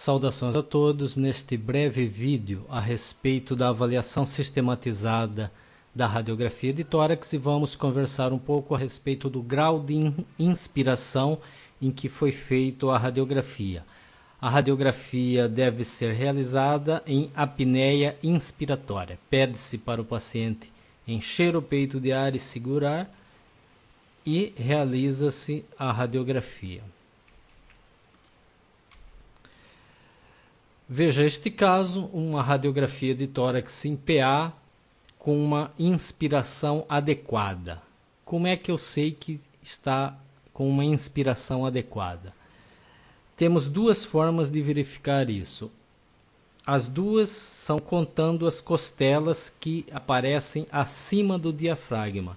Saudações a todos. Neste breve vídeo a respeito da avaliação sistematizada da radiografia de tórax, e vamos conversar um pouco a respeito do grau de inspiração em que foi feita a radiografia. A radiografia deve ser realizada em apneia inspiratória. Pede-se para o paciente encher o peito de ar e segurar, e realiza-se a radiografia. Veja este caso, uma radiografia de tórax em PA com uma inspiração adequada. Como é que eu sei que está com uma inspiração adequada? Temos duas formas de verificar isso. As duas são contando as costelas que aparecem acima do diafragma.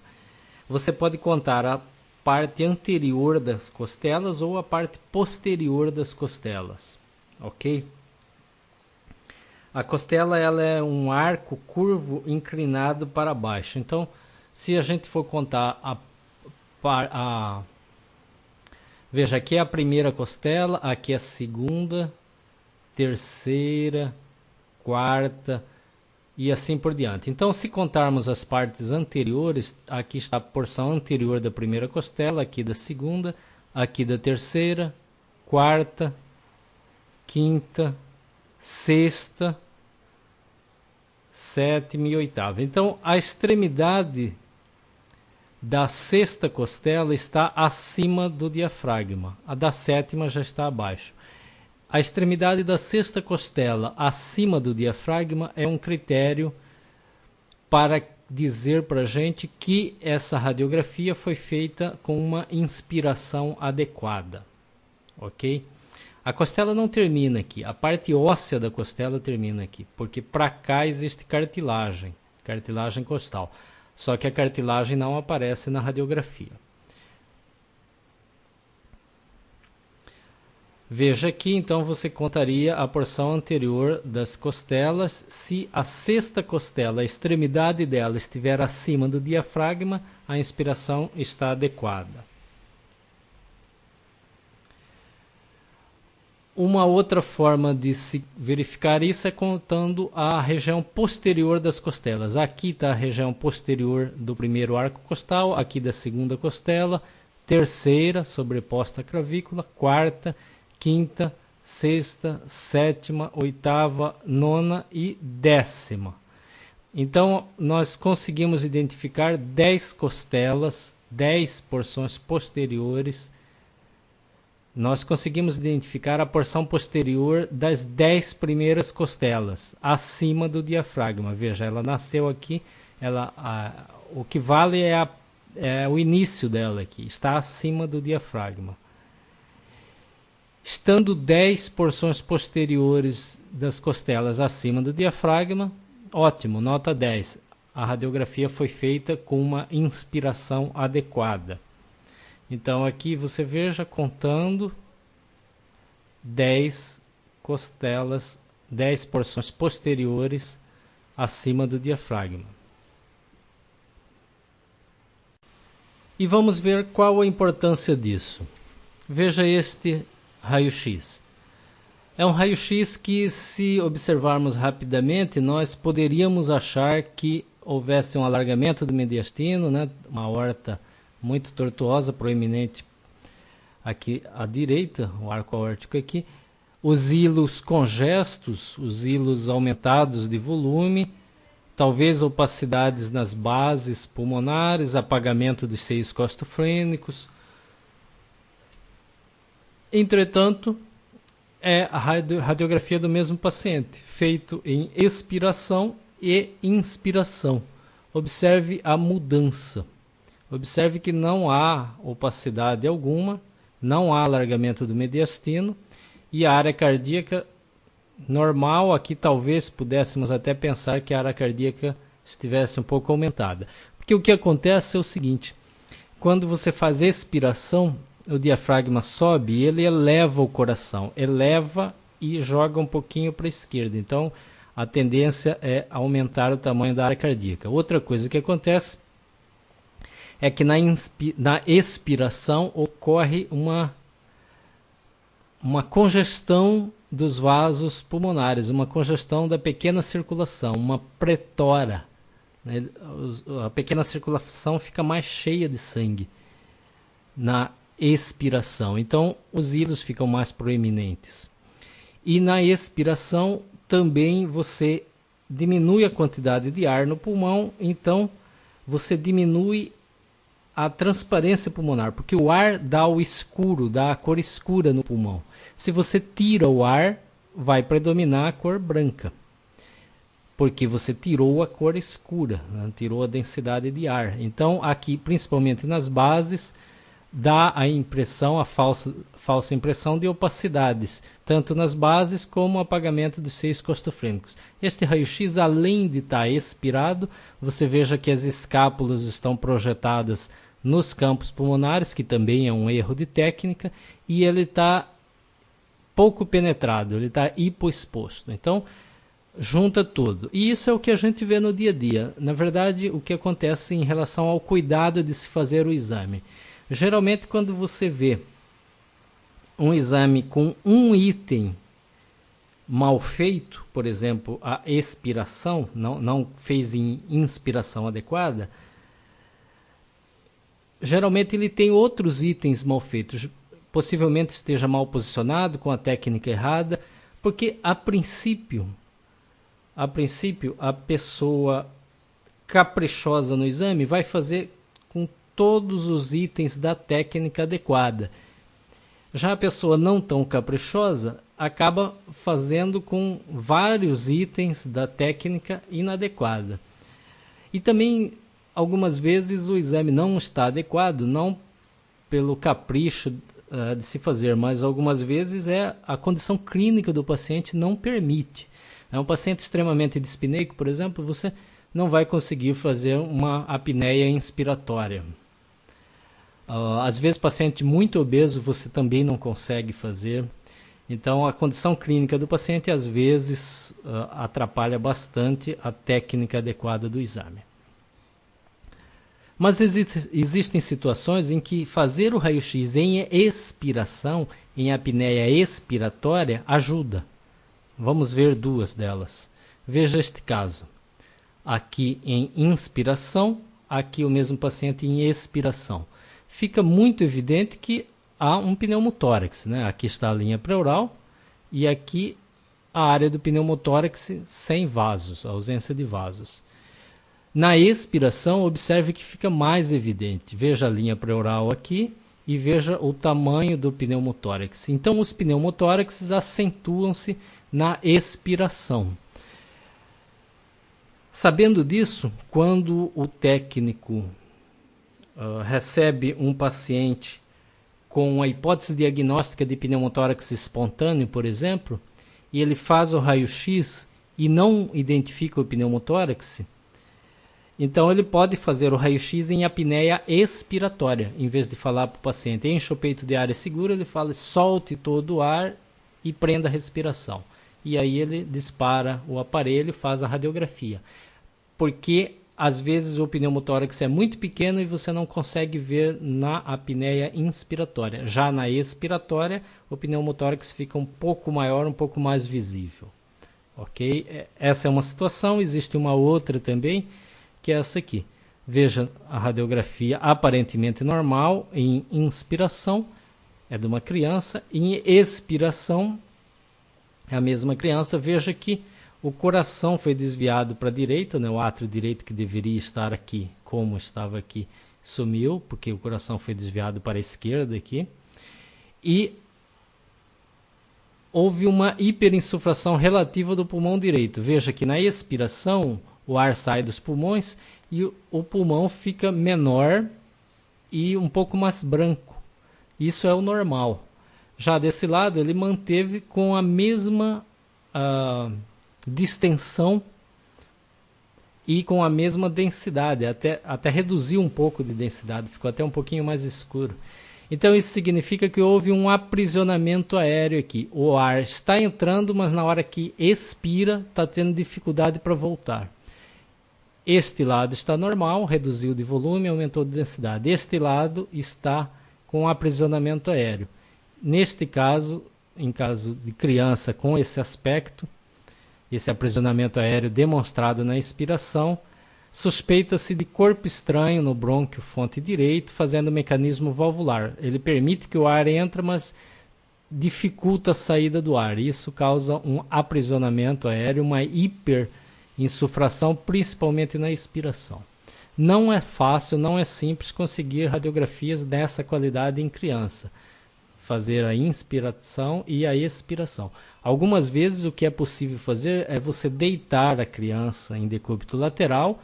Você pode contar a parte anterior das costelas ou a parte posterior das costelas, ok? A costela ela é um arco curvo inclinado para baixo. Então, se a gente for contar veja, aqui é a primeira costela, aqui é a segunda, terceira, quarta e assim por diante. Então, se contarmos as partes anteriores, aqui está a porção anterior da primeira costela, aqui da segunda, aqui da terceira, quarta, quinta, sexta, sétima e oitava. Então, a extremidade da sexta costela está acima do diafragma. A da sétima já está abaixo. A extremidade da sexta costela acima do diafragma é um critério para dizer para a gente que essa radiografia foi feita com uma inspiração adequada. Ok? A costela não termina aqui, a parte óssea da costela termina aqui, porque para cá existe cartilagem costal. Só que a cartilagem não aparece na radiografia. Veja aqui, então você contaria a porção anterior das costelas. Se a sexta costela, a extremidade dela estiver acima do diafragma, a inspiração está adequada. Uma outra forma de se verificar isso é contando a região posterior das costelas. Aqui está a região posterior do primeiro arco costal, aqui da segunda costela, terceira, sobreposta à clavícula, quarta, quinta, sexta, sétima, oitava, nona e décima. Então, nós conseguimos identificar 10 costelas, 10 porções posteriores. Nós conseguimos identificar a porção posterior das 10 primeiras costelas, acima do diafragma. Veja, ela nasceu aqui, o que vale é o início dela aqui, está acima do diafragma. Estando 10 porções posteriores das costelas acima do diafragma, ótimo, nota 10. A radiografia foi feita com uma inspiração adequada. Então aqui você veja contando 10 costelas, 10 porções posteriores acima do diafragma. E vamos ver qual a importância disso. Veja este raio-x. É um raio-x que, se observarmos rapidamente, nós poderíamos achar que houvesse um alargamento do mediastino, né? Uma aorta muito tortuosa, proeminente aqui à direita, o arco aórtico aqui, os hilos congestos, os hilos aumentados de volume, talvez opacidades nas bases pulmonares, apagamento dos seios costofrênicos. Entretanto, é a radiografia do mesmo paciente, feito em expiração e inspiração. Observe a mudança. Observe que não há opacidade alguma, não há alargamento do mediastino e a área cardíaca normal. Aqui talvez pudéssemos até pensar que a área cardíaca estivesse um pouco aumentada. Porque o que acontece é o seguinte, quando você faz expiração, o diafragma sobe e ele eleva o coração, eleva e joga um pouquinho para a esquerda. Então a tendência é aumentar o tamanho da área cardíaca. Outra coisa que acontece é que na expiração ocorre uma uma congestão dos vasos pulmonares, uma congestão da pequena circulação, uma pretora, né? A pequena circulação fica mais cheia de sangue na expiração, então os hilos ficam mais proeminentes. E na expiração também você diminui a quantidade de ar no pulmão, então você diminui a transparência pulmonar, porque o ar dá o escuro, dá a cor escura no pulmão. Se você tira o ar, vai predominar a cor branca, porque você tirou a cor escura, né? Tirou a densidade de ar. Então aqui, principalmente nas bases, dá a impressão, a falsa impressão de opacidades, tanto nas bases como apagamento dos seios costofrênicos. Este raio-x, além de estar expirado, você veja que as escápulas estão projetadas nos campos pulmonares, que também é um erro de técnica, e ele está pouco penetrado, ele está hipoexposto. Então, junta tudo. E isso é o que a gente vê no dia a dia. Na verdade, o que acontece em relação ao cuidado de se fazer o exame. Geralmente, quando você vê um exame com um item mal feito, por exemplo, a expiração, não fez em inspiração adequada, geralmente ele tem outros itens mal feitos. Possivelmente esteja mal posicionado, com a técnica errada, porque a princípio a pessoa caprichosa no exame vai fazer com todos os itens da técnica adequada. Já a pessoa não tão caprichosa acaba fazendo com vários itens da técnica inadequada. E também, algumas vezes, o exame não está adequado, não pelo capricho de se fazer, mas algumas vezes a condição clínica do paciente não permite. É um paciente extremamente dispneico, por exemplo, você não vai conseguir fazer uma apneia inspiratória. Às vezes, paciente muito obeso, você também não consegue fazer. Então, a condição clínica do paciente, às vezes, atrapalha bastante a técnica adequada do exame. Mas existem situações em que fazer o raio-x em expiração, em apneia expiratória, ajuda. Vamos ver duas delas. Veja este caso. Aqui em inspiração, aqui o mesmo paciente em expiração. Fica muito evidente que há um pneumotórax, né? Aqui está a linha pleural e aqui a área do pneumotórax sem vasos, a ausência de vasos. Na expiração, observe que fica mais evidente. Veja a linha pleural aqui e veja o tamanho do pneumotórax. Então, os pneumotóraxes acentuam-se na expiração. Sabendo disso, quando o técnico recebe um paciente com a hipótese diagnóstica de pneumotórax espontâneo, por exemplo, e ele faz o raio-x e não identifica o pneumotórax, então ele pode fazer o raio-x em apneia expiratória. Em vez de falar para o paciente enche o peito de ar e segura, ele fala solte todo o ar e prenda a respiração. E aí ele dispara o aparelho e faz a radiografia. Porque às vezes o pneumotórax é muito pequeno e você não consegue ver na apneia inspiratória. Já na expiratória, o pneumotórax fica um pouco maior, um pouco mais visível. Ok? Essa é uma situação. Existe uma outra também, que é essa aqui. Veja a radiografia aparentemente normal em inspiração, é de uma criança. Em expiração, é a mesma criança. Veja que o coração foi desviado para a direita, né? O átrio direito que deveria estar aqui, como estava aqui, sumiu, porque o coração foi desviado para a esquerda aqui. E houve uma hiperinsuflação relativa do pulmão direito. Veja que na expiração o ar sai dos pulmões e o pulmão fica menor e um pouco mais branco. Isso é o normal. Já desse lado, ele manteve com a mesma distensão e com a mesma densidade, até reduziu um pouco de densidade, ficou até um pouquinho mais escuro. Então isso significa que houve um aprisionamento aéreo aqui. O ar está entrando, mas na hora que expira, está tendo dificuldade para voltar. Este lado está normal, reduziu de volume, aumentou de densidade. Este lado está com aprisionamento aéreo. Neste caso, em caso de criança com esse aspecto, esse aprisionamento aéreo demonstrado na expiração, suspeita-se de corpo estranho no brônquio fonte direito, fazendo o mecanismo valvular. Ele permite que o ar entre, mas dificulta a saída do ar. Isso causa um aprisionamento aéreo, uma hiperinsufração, principalmente na expiração. Não é fácil, não é simples conseguir radiografias dessa qualidade em criança. Fazer a inspiração e a expiração. Algumas vezes o que é possível fazer é você deitar a criança em decúbito lateral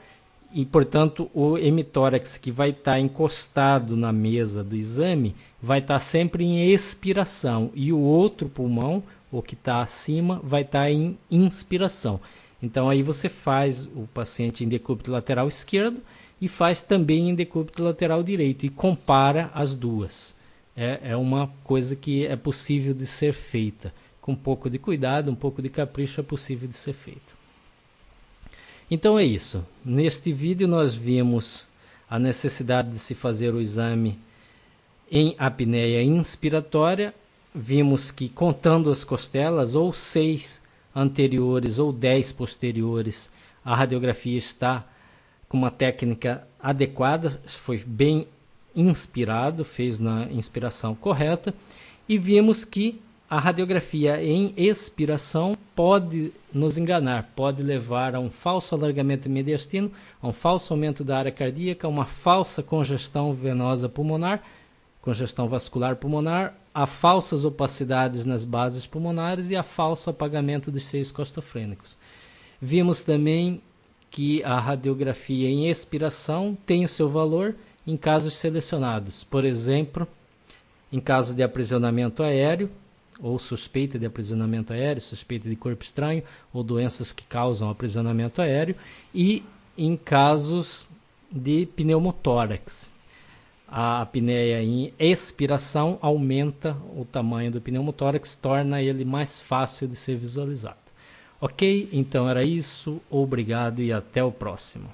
e, portanto, o hemitórax que vai estar encostado na mesa do exame vai estar sempre em expiração e o outro pulmão, o que está acima, vai estar em inspiração. Então aí você faz o paciente em decúbito lateral esquerdo e faz também em decúbito lateral direito e compara as duas. É uma coisa que é possível de ser feita. Com um pouco de cuidado, um pouco de capricho, é possível de ser feita. Então é isso. Neste vídeo nós vimos a necessidade de se fazer o exame em apneia inspiratória. Vimos que contando as costelas, ou 6 anteriores ou 10 posteriores, a radiografia está com uma técnica adequada, foi bem inspirado, fez na inspiração correta, e vimos que a radiografia em expiração pode nos enganar, pode levar a um falso alargamento mediastino, a um falso aumento da área cardíaca, uma falsa congestão venosa pulmonar, congestão vascular pulmonar, a falsas opacidades nas bases pulmonares e a falso apagamento dos seios costofrênicos. Vimos também que a radiografia em expiração tem o seu valor em casos selecionados, por exemplo, em caso de aprisionamento aéreo, ou suspeita de aprisionamento aéreo, suspeita de corpo estranho, ou doenças que causam aprisionamento aéreo, e em casos de pneumotórax. A apneia em expiração aumenta o tamanho do pneumotórax, torna ele mais fácil de ser visualizado. Ok? Então era isso, obrigado e até o próximo.